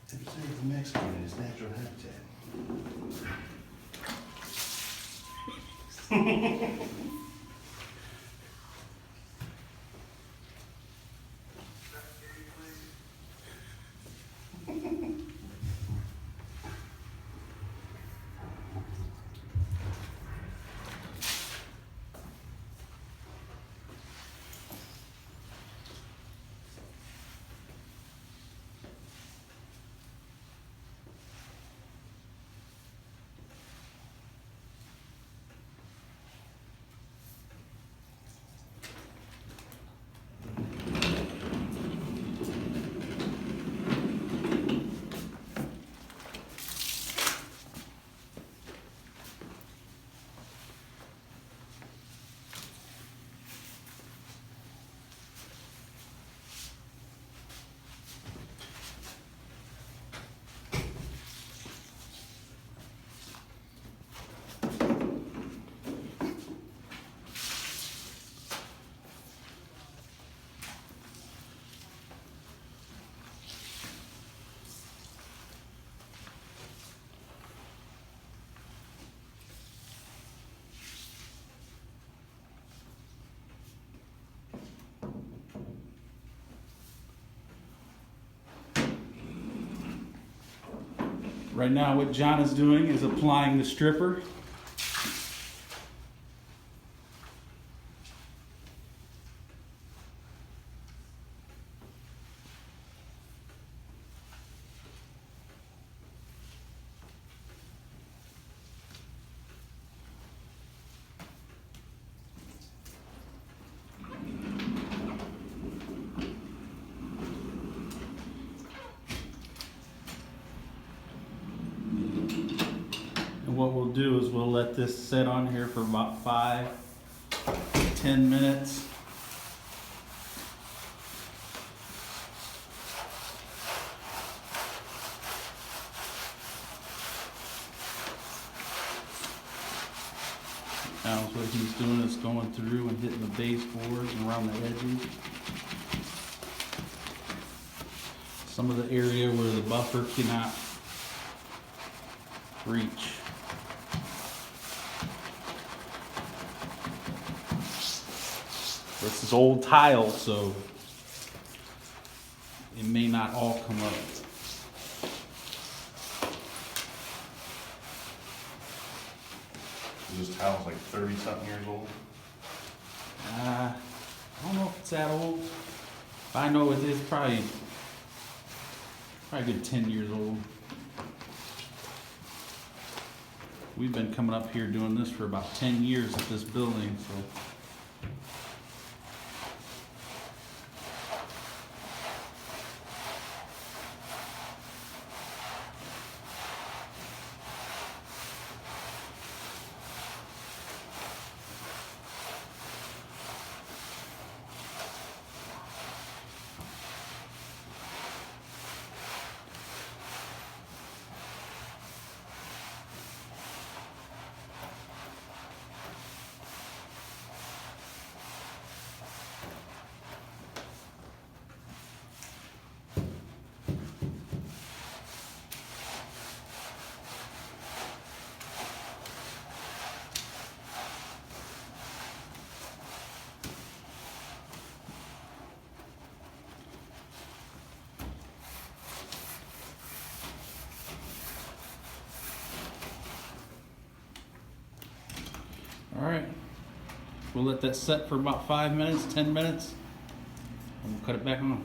To save the Mexican in his natural habitat. Right now what John is doing is applying the stripper. And what we'll do is we'll let this sit on here for about 5-10 minutes. Now what he's doing is going through and hitting the baseboards and around the edges. Some of the area where the buffer cannot reach. This is old tile, so it may not all come up. This tile's like 30-something years old. I don't know if it's that old. But I know it is probably a good 10 years old. We've been coming up here doing this for about 10 years at this building, so. All right, we'll let that set for about 5 minutes, 10 minutes, and we'll cut it back on.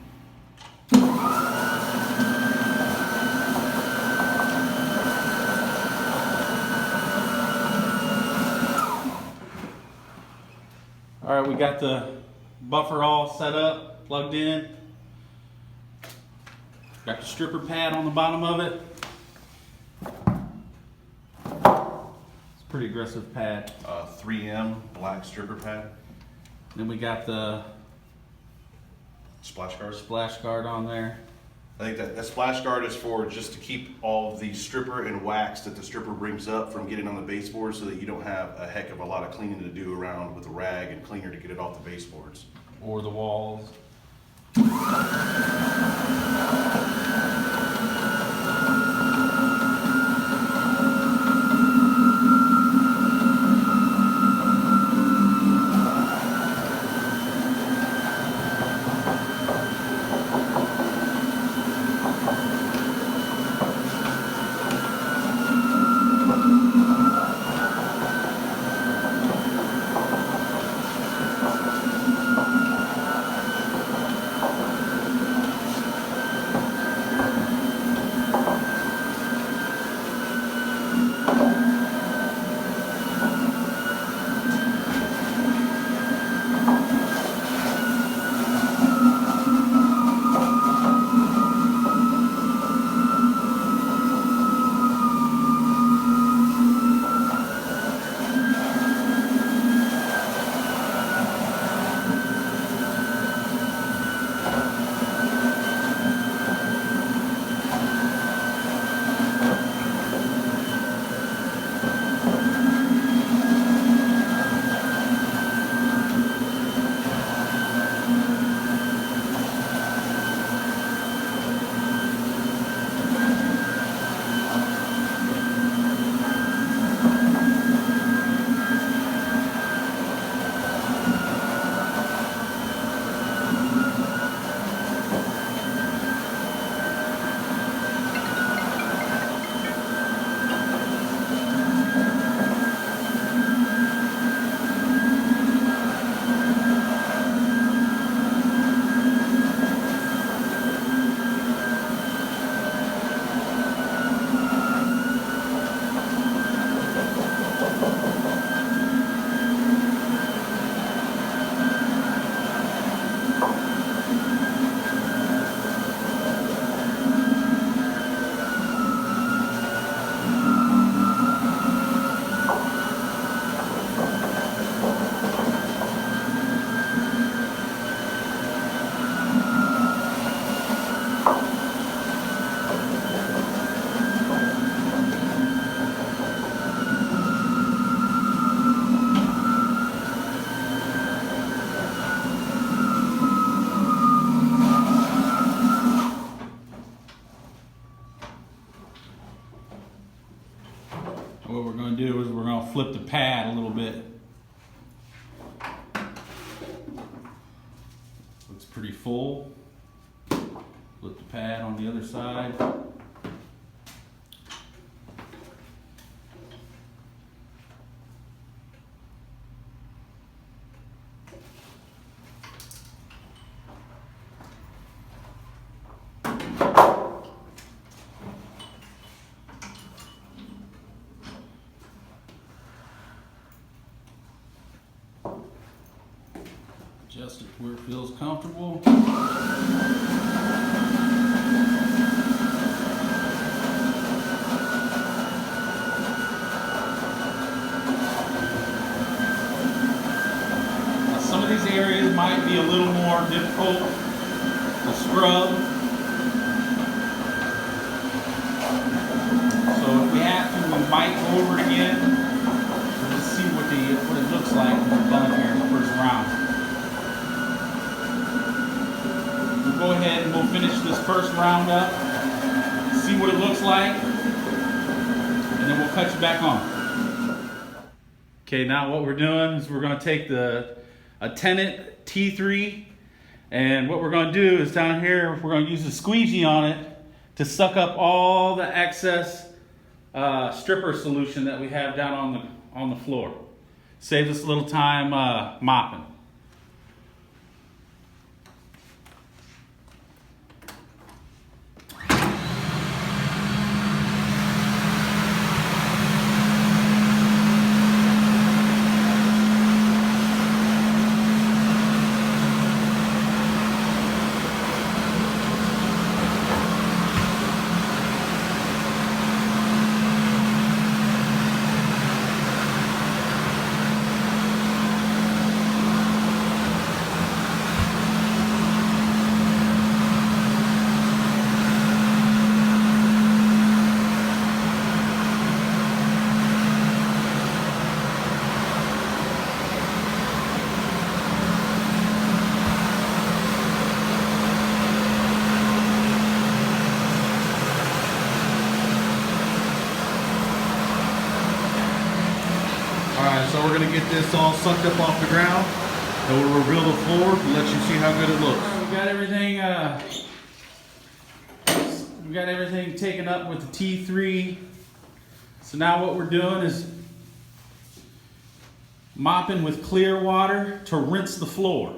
All right, we got the buffer all set up, plugged in. Got the stripper pad on the bottom of it. Pretty aggressive pad. 3M black stripper pad. Then we got the Splash guard. splash guard on there. I think that splash guard is for just to keep all of the stripper and wax that the stripper brings up from getting on the baseboard, so that you don't have a heck of a lot of cleaning to do around with a rag and cleaner to get it off the baseboards. Or the walls. what we're going to do is we're going to flip the pad a little bit. Looks pretty full. Flip the pad on the other side. Adjust it where it feels comfortable. Now, some of these areas might be a little more difficult to scrub. So if we have to, we might go over it again. We'll just see what it looks like when we're done here in the first round. Go ahead and we'll finish this first round up, see what it looks like, and then we'll cut you back on. Okay, now what we're doing is we're going to take a Tennant T3, and what we're going to do is down here we're going to use a squeegee on it to suck up all the excess stripper solution that we have down on the floor. Saves us a little time mopping. Alright, so we're going to get this all sucked up off the ground, and we'll reveal the floor and let you see how good it looks. We got everything taken up with the T3. So now what we're doing is mopping with clear water to rinse the floor.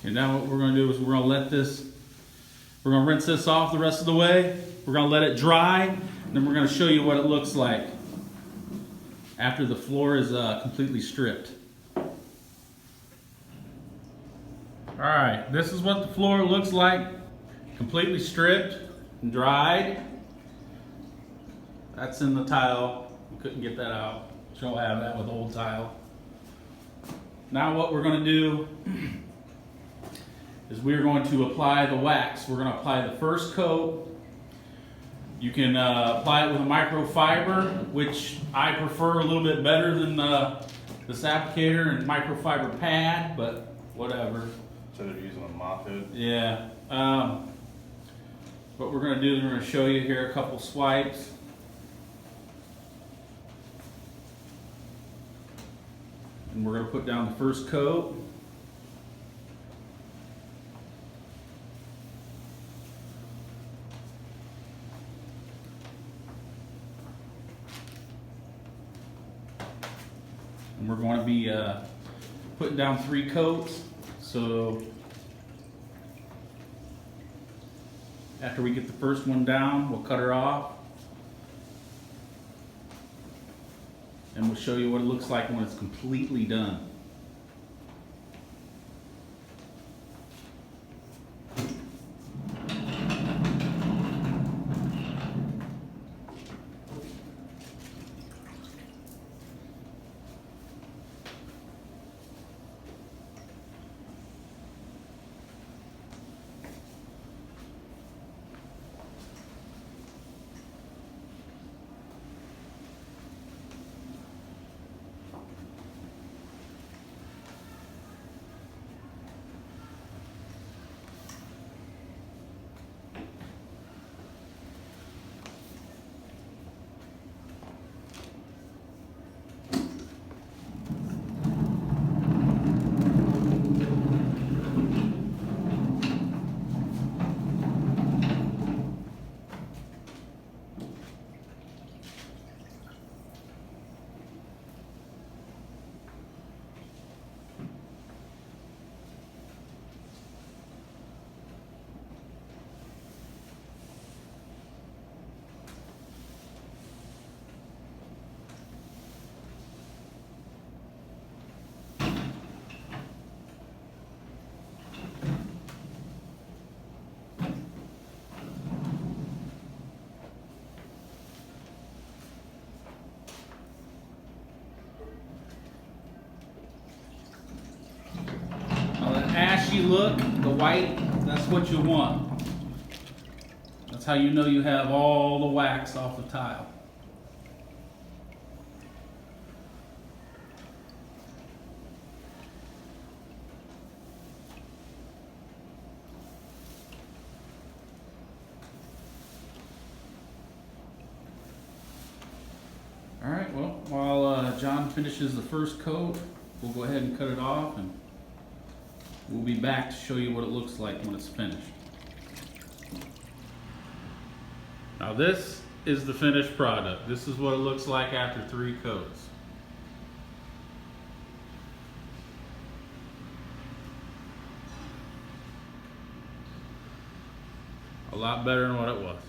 Okay, now what we're going to do is we're going to rinse this off the rest of the way. We're going to let it dry, and then we're going to show you what it looks like after the floor is completely stripped. Alright, this is what the floor looks like, completely stripped and dried. That's in the tile. We couldn't get that out. She'll have that with old tile. Now what we're going to do is we're going to apply the wax. We're going to apply the first coat. You can apply it with a microfiber, which I prefer a little bit better than this applicator and microfiber pad, but whatever. Instead of using a mop head? Yeah. What we're going to do is we're going to show you here a couple swipes. And we're going to put down the first coat. And we're going to be putting down 3 coats. So After we get the first one down, we'll cut her off. And we'll show you what it looks like when it's completely done. Ashy look, the white, that's what you want. That's how you know you have all the wax off the tile. All right, well, while John finishes the first coat, we'll go ahead and cut it off, and we'll be back to show you what it looks like when it's finished. Now this is the finished product. This is what it looks like after 3 coats. A lot better than what it was.